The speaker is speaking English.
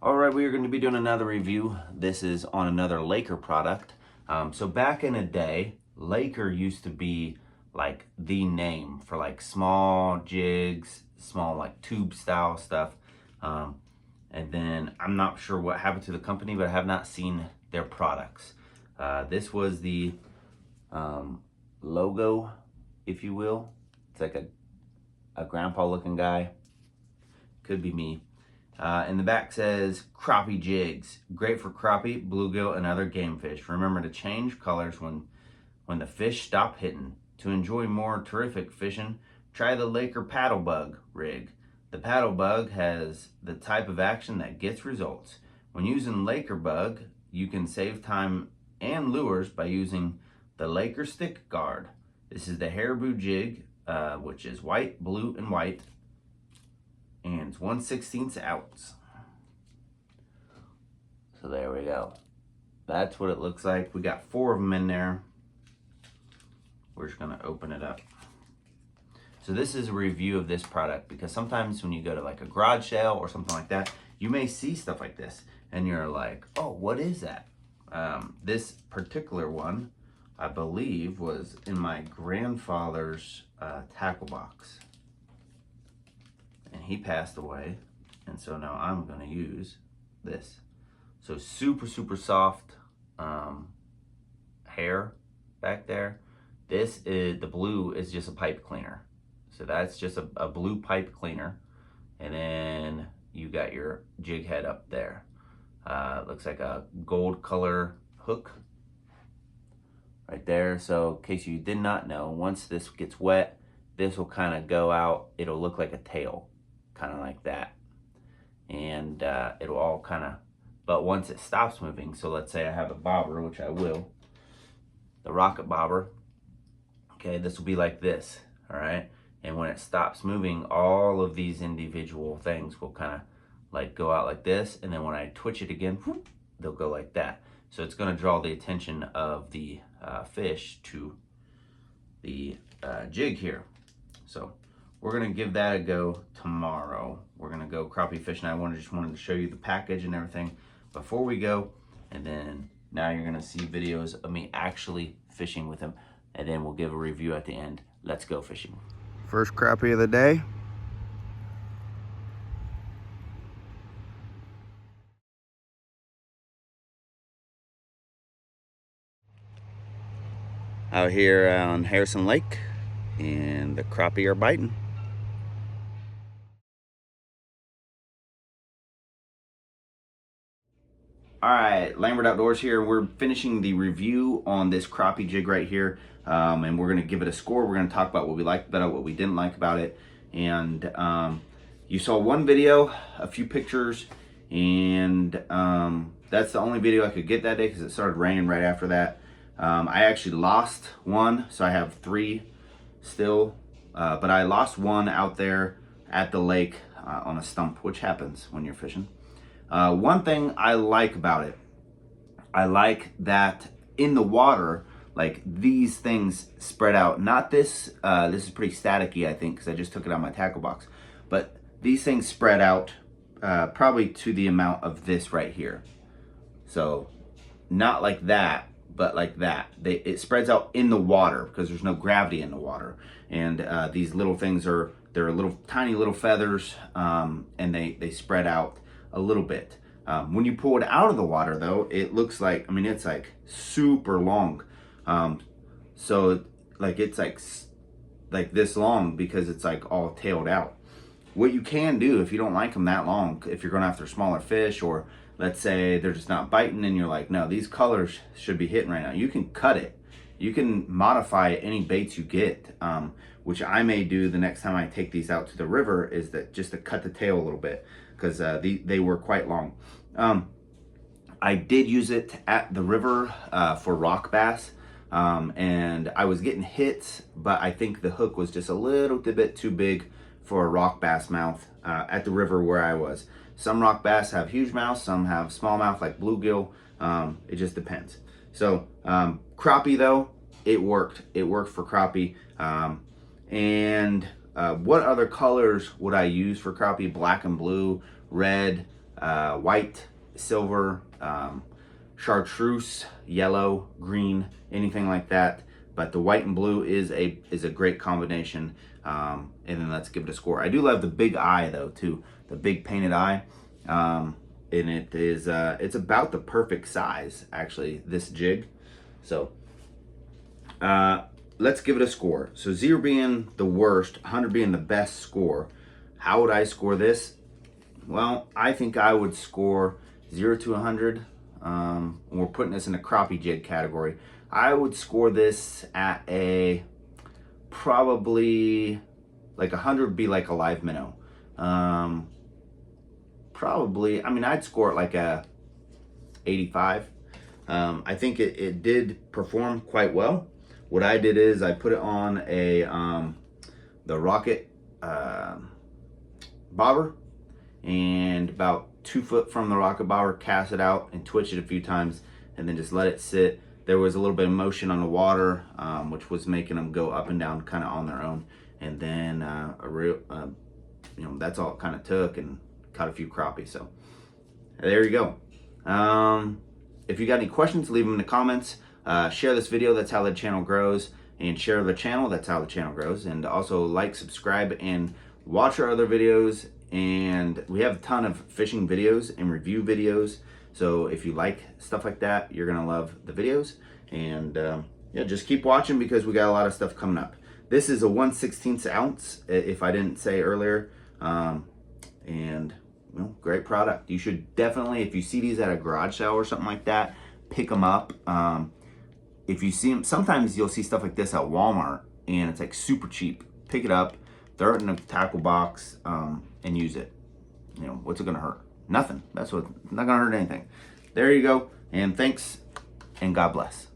All right, we are going to be doing another review. This is on another Laker product. So back in the day, Laker used to be like the name for like small jigs, small like tube style stuff. And then I'm not sure what happened to the company, but I have not seen their products. This was the logo, if you will. It's like a grandpa looking guy. Could be me. In the back says Crappie Jigs, great for crappie, bluegill, and other game fish. Remember to change colors when the fish stop hitting. To enjoy more terrific fishing, try the Laker Paddle Bug rig. The Paddle Bug has the type of action that gets results. When using Laker Bug, you can save time and lures by using the Laker Stick Guard. This is the Haribo jig, which is white, blue, and white. And it's 1/16 ounce. So there we go. That's what it looks like. We got 4 of them in there. We're just gonna open it up. So this is a review of this product because sometimes when you go to like a garage sale or something like that, you may see stuff like this and you're like, oh, what is that? This particular one, I believe, was in my grandfather's tackle box. And he passed away, and so now I'm going to use this. So super soft hair back there. This is the blue is just a pipe cleaner, so that's just a blue pipe cleaner. And then you got your jig head up there. Looks like a gold color hook right there. So in case you did not know, once this gets wet, this will kind of go out. It'll look like a tail, kind of like that. And it'll all kind of, but once it stops moving, so let's say I have a bobber, which I will, the rocket bobber, okay, this will be like this, all right? And when it stops moving, all of these individual things will kind of like go out like this, and then when I twitch it again, whoop, they'll go like that. So it's gonna draw the attention of the fish to the jig here. So we're gonna give that a go tomorrow. We're gonna go crappie fishing. I just wanted to show you the package and everything before we go, and then now you're gonna see videos of me actually fishing with them, and then we'll give a review at the end. Let's go fishing. First crappie of the day. Out here on Harrison Lake, and the crappie are biting. All right, Lambert Outdoors here. We're finishing the review on this crappie jig right here, and we're gonna give it a score. We're gonna talk about what we liked about it, what we didn't like about it. And you saw one video, a few pictures, and that's the only video I could get that day because it started raining right after that. I actually lost one, so I have 3 still, but I lost one out there at the lake on a stump, which happens when you're fishing. One thing I like about it, I like that in the water, like these things spread out. Not this, this is pretty staticky, I think, because I just took it out of my tackle box. But these things spread out probably to the amount of this right here. So not like that, but like that. It spreads out in the water because there's no gravity in the water. And these little things they're little tiny little feathers, and they spread out a little bit. When you pull it out of the water though, it looks like, I mean, it's like super long. So like it's like this long because it's like all tailed out. What you can do if you don't like them that long, if you're going after smaller fish, or let's say they're just not biting and you're like, no, these colors should be hitting right now, you can cut it. You can modify any baits you get, which I may do the next time I take these out to the river, is that just to cut the tail a little bit, because they were quite long. I did use it at the river for rock bass, and I was getting hits, but I think the hook was just a little bit too big for a rock bass mouth at the river where I was. Some rock bass have huge mouths, some have small mouth like bluegill. It just depends. So crappie though, it worked. It worked for crappie. And what other colors would I use for crappie? Black and blue, red, white, silver, chartreuse, yellow, green, anything like that. But the white and blue is a great combination. And then let's give it a score. I do love the big eye though too, the big painted eye. And it is it's about the perfect size actually, this jig. So let's give it a score. So 0 being the worst, 100 being the best score. How would I score this? Well, I think I would score 0 to 100. We're putting this in the crappie jig category. I would score this at a probably like 100 would be like a live minnow. Probably, I mean, I'd score it like a 85. I think it did perform quite well. What I did is I put it on a the rocket bobber, and about 2 foot from the rocket bobber, cast it out and twitch it a few times, and then just let it sit. There was a little bit of motion on the water, which was making them go up and down kind of on their own. And then you know, that's all it kind of took, and caught a few crappie. So there you go. If you got any questions, leave them in the comments. Share this video, that's how the channel grows. And share the channel, that's how the channel grows. And also like, subscribe, and watch our other videos. And we have a ton of fishing videos and review videos. So if you like stuff like that, you're gonna love the videos. And yeah, just keep watching because we got a lot of stuff coming up. This is a 1/16 ounce, if I didn't say earlier. And you know, great product. You should definitely, if you see these at a garage sale or something like that, pick them up. If you see them, sometimes you'll see stuff like this at Walmart and it's like super cheap. Pick it up, throw it in a tackle box, and use it. You know, what's it gonna hurt? Nothing. That's what, not gonna hurt anything. There you go, and thanks, and God bless.